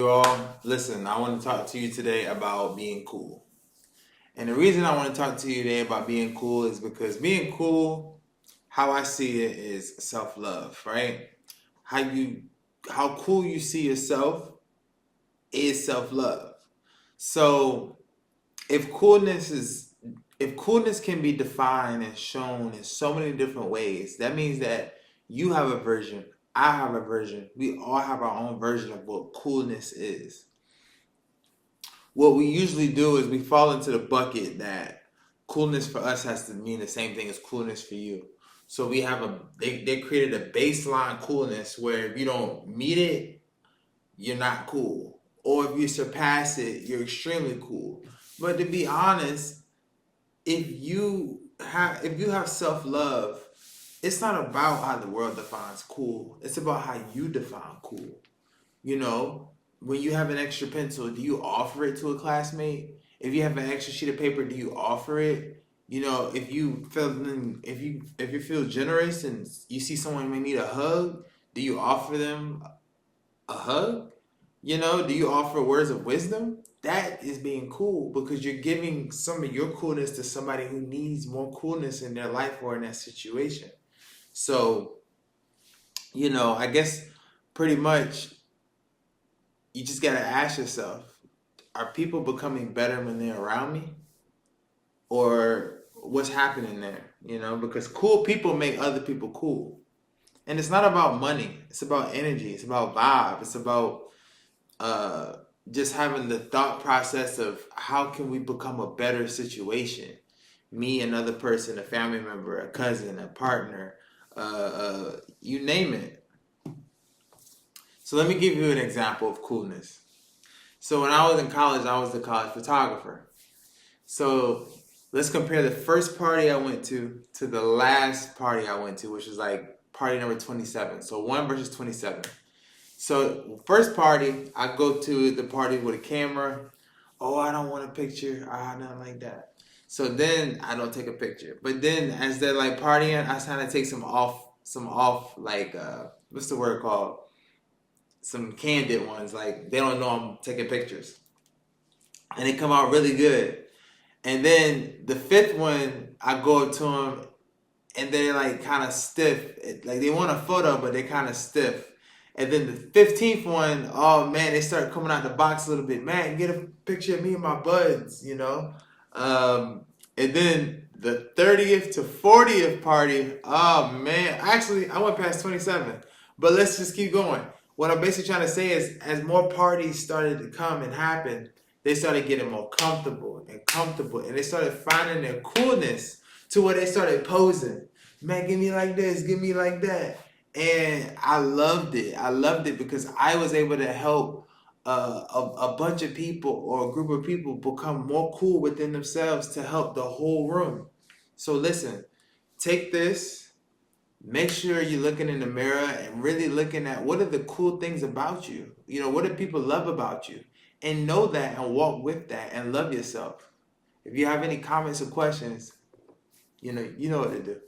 You all, listen, I want to talk to you today about being cool. And the reason I want to talk to you today about being cool is because being cool, how I see it is self-love, right? How you how cool you see yourself is self-love. So, if coolness is if coolness can be defined and shown in so many different ways, that means that you have a version, I have a version, we all have our own version of what coolness is. What we usually do is we fall into the bucket that coolness for us has to mean the same thing as coolness for you. So we have they created a baseline coolness where if you don't meet it, you're not cool. Or if you surpass it, you're extremely cool. But to be honest, if you have self-love, it's not about how the world defines cool. It's about how you define cool. You know, when you have an extra pencil, do you offer it to a classmate? If you have an extra sheet of paper, do you offer it? You know, if you feel generous and you see someone may need a hug, do you offer them a hug? You know, do you offer words of wisdom? That is being cool because you're giving some of your coolness to somebody who needs more coolness in their life or in that situation. So, I guess pretty much you just gotta ask yourself, are people becoming better when they're around me? Or what's happening there? Because cool people make other people cool. And it's not about money. It's about energy. It's about vibe. It's about uh just having the thought process of how can we become a better situation? Me, another person, a family member, a cousin, a partner, you name it. So let me give you an example of coolness. So when I was in college, I was the college photographer. So let's compare the first party I went to the last party I went to, which was like party number 27. So 1 versus 27. So first party, I go to the party with a camera. Oh, I don't want a picture. Nothing like that. So then I don't take a picture. But then as they're like partying, I kind of take some off like what's the word called? Some candid ones. Like they don't know I'm taking pictures, and they come out really good. And then the fifth one, I go up to them, and they're like kind of stiff. Like they want a photo, but they're kind of stiff. And then the 15th one, oh man, they start coming out the box a little bit. Man, get a picture of me and my buds. And then the 30th to 40th party, oh man, actually I went past 27, but let's just keep going. What I'm basically trying to say is, as more parties started to come and happen, they started getting more comfortable, and they started finding their coolness to where they started posing. Man, give me like this, give me like that. And I loved it. I loved it because I was able to help a bunch of people or a group of people become more cool within themselves to help the whole room. So listen, take this, make sure you're looking in the mirror and really looking at what are the cool things about you. What do people love about you? And know that and walk with that and love yourself. If you have any comments or questions, you know what to do.